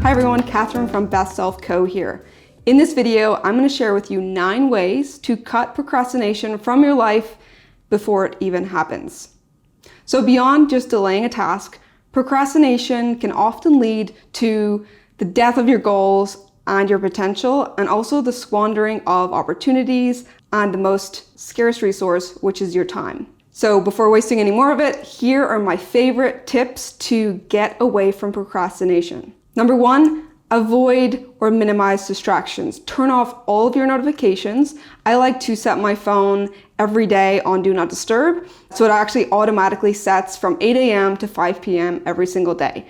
Hi everyone, Catherine from Best Self Co here. In this video, I'm going to share with you 9 ways to cut procrastination from your life before it even happens. So beyond just delaying a task, procrastination can often lead to the death of your goals and your potential, and also the squandering of opportunities and the most scarce resource, which is your time. So before wasting any more of it, here are my favorite tips to get away from procrastination. Number 1, avoid or minimize distractions. Turn off all of your notifications. I like to set my phone every day on Do Not Disturb, so it actually automatically sets from 8 a.m. to 5 p.m. every single day.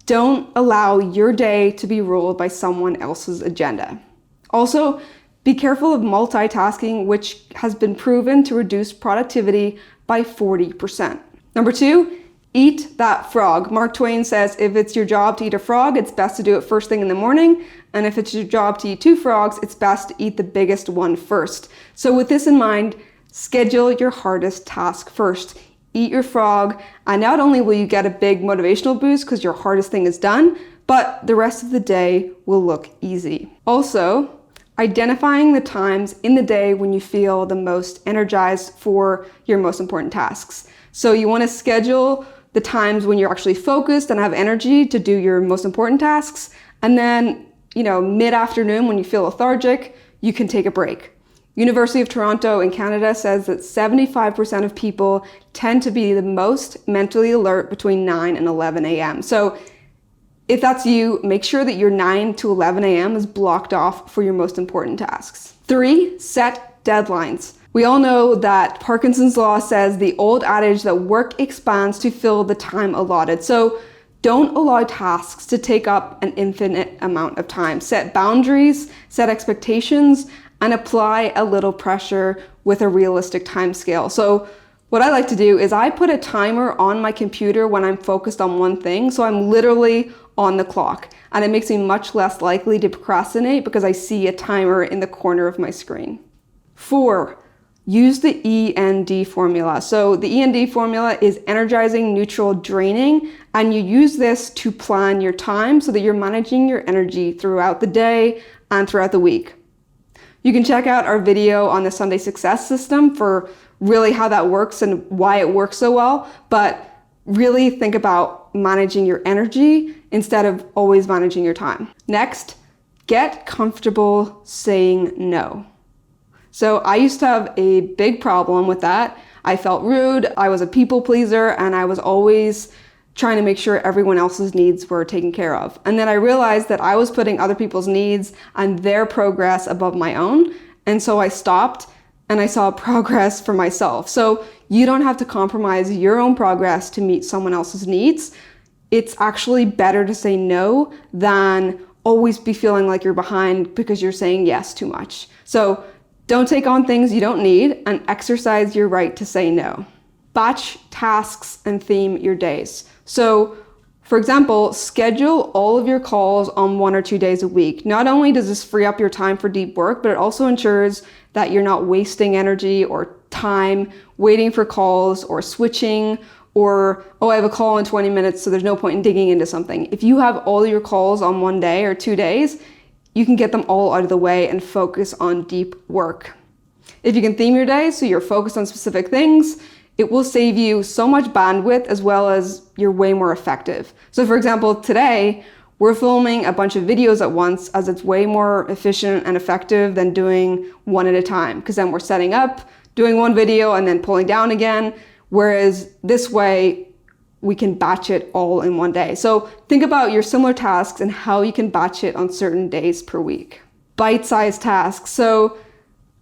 Don't allow your day to be ruled by someone else's agenda. Also, be careful of multitasking, which has been proven to reduce productivity by 40%. Number 2, eat that frog. Mark Twain says, if it's your job to eat a frog, it's best to do it first thing in the morning. And if it's your job to eat 2 frogs, it's best to eat the biggest one first. So with this in mind, schedule your hardest task first. Eat your frog, and not only will you get a big motivational boost because your hardest thing is done, but the rest of the day will look easy. Also, identifying the times in the day when you feel the most energized for your most important tasks. So you want to schedule the times when you're actually focused and have energy to do your most important tasks. And then, mid-afternoon when you feel lethargic, you can take a break. University of Toronto in Canada says that 75% of people tend to be the most mentally alert between 9 and 11 a.m. So if that's you, make sure that your 9 to 11 a.m. is blocked off for your most important tasks. 3, set deadlines. We all know that Parkinson's law says the old adage that work expands to fill the time allotted. So don't allow tasks to take up an infinite amount of time. Set boundaries, set expectations, and apply a little pressure with a realistic time scale. So what I like to do is I put a timer on my computer when I'm focused on one thing. So I'm literally on the clock, and it makes me much less likely to procrastinate because I see a timer in the corner of my screen. 4, use the END formula. So the END formula is energizing, neutral, draining, and you use this to plan your time so that you're managing your energy throughout the day and throughout the week. You can check out our video on the Sunday success system for really how that works and why it works so well, but really think about managing your energy instead of always managing your time. Next, get comfortable saying no. So I used to have a big problem with that. I felt rude, I was a people pleaser, and I was always trying to make sure everyone else's needs were taken care of. And then I realized that I was putting other people's needs and their progress above my own. And so I stopped and I saw progress for myself. So you don't have to compromise your own progress to meet someone else's needs. It's actually better to say no than always be feeling like you're behind because you're saying yes too much. So don't take on things you don't need and exercise your right to say no. Batch tasks and theme your days. So, for example, schedule all of your calls on 1 or 2 days a week. Not only does this free up your time for deep work, but it also ensures that you're not wasting energy or time waiting for calls or switching or, I have a call in 20 minutes, so there's no point in digging into something. If you have all your calls on 1 day or 2 days, you can get them all out of the way and focus on deep work. If you can theme your day so you're focused on specific things, it will save you so much bandwidth as well as you're way more effective. So for example, today, we're filming a bunch of videos at once as it's way more efficient and effective than doing one at a time, because then we're setting up, doing one video and then pulling down again, whereas this way, we can batch it all in one day. So think about your similar tasks and how you can batch it on certain days per week. Bite-sized tasks. So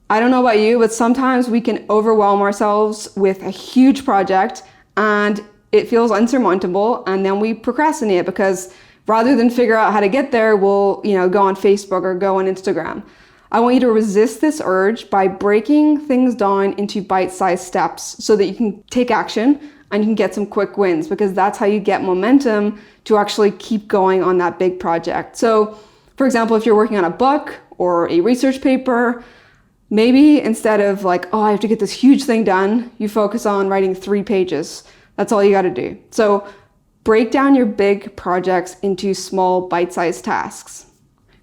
I don't know about you, but sometimes we can overwhelm ourselves with a huge project and it feels unsurmountable, and then we procrastinate because rather than figure out how to get there, we'll go on Facebook or go on Instagram. I want you to resist this urge by breaking things down into bite-sized steps so that you can take action and you can get some quick wins, because that's how you get momentum to actually keep going on that big project. So for example, if you're working on a book or a research paper, maybe instead of I have to get this huge thing done, you focus on writing 3 pages. That's all you got to do. So Break down your big projects into small bite-sized tasks.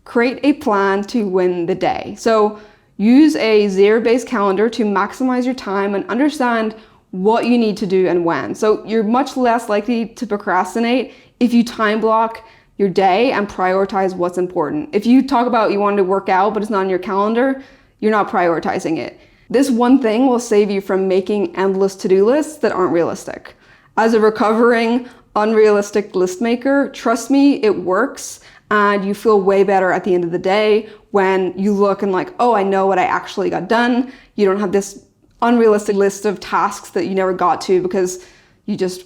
Create a plan to win the day. So use a zero-based calendar to maximize your time and understand what you need to do and when. So you're much less likely to procrastinate if you time block your day and prioritize what's important. If you talk about you wanted to work out but it's not on your calendar, you're not prioritizing it. This one thing will save you from making endless to-do lists that aren't realistic. As a recovering, unrealistic list maker, trust me, it works, and you feel way better at the end of the day when you look and like, oh, I know what I actually got done. You don't have this unrealistic list of tasks that you never got to because you just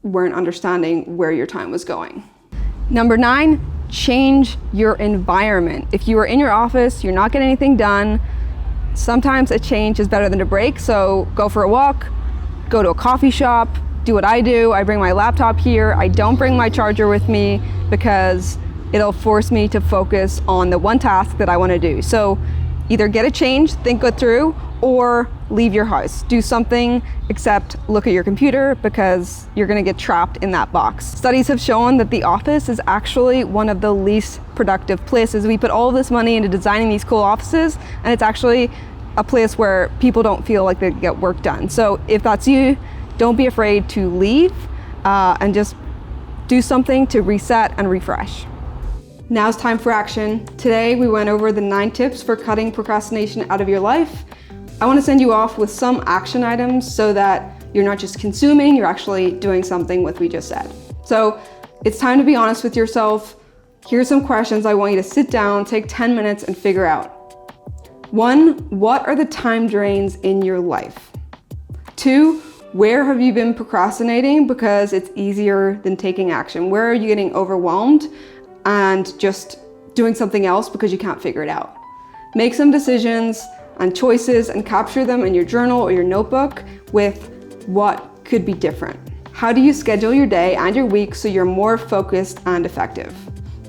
weren't understanding where your time was going. Number 9, change your environment. If you are in your office, you're not getting anything done, sometimes a change is better than a break. So go for a walk, go to a coffee shop, do what I do. I bring my laptop here. I don't bring my charger with me because it'll force me to focus on the one task that I want to do. So either get a change, think it through, or leave your house. Do something except look at your computer because you're going to get trapped in that box. Studies have shown that the office is actually one of the least productive places. We put all of this money into designing these cool offices, and it's actually a place where people don't feel like they get work done. So if that's you, don't be afraid to leave and just do something to reset and refresh. Now it's time for action. Today we went over the 9 tips for cutting procrastination out of your life. I want to send you off with some action items so that you're not just consuming, you're actually doing something with what we just said. So it's time to be honest with yourself. Here's some questions I want you to sit down, take 10 minutes and figure out. 1, what are the time drains in your life? 2, where have you been procrastinating because it's easier than taking action? Where are you getting overwhelmed and just doing something else because you can't figure it out? Make some decisions and choices and capture them in your journal or your notebook with what could be different. How do you schedule your day and your week so you're more focused and effective?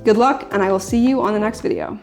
Good luck, and I will see you on the next video.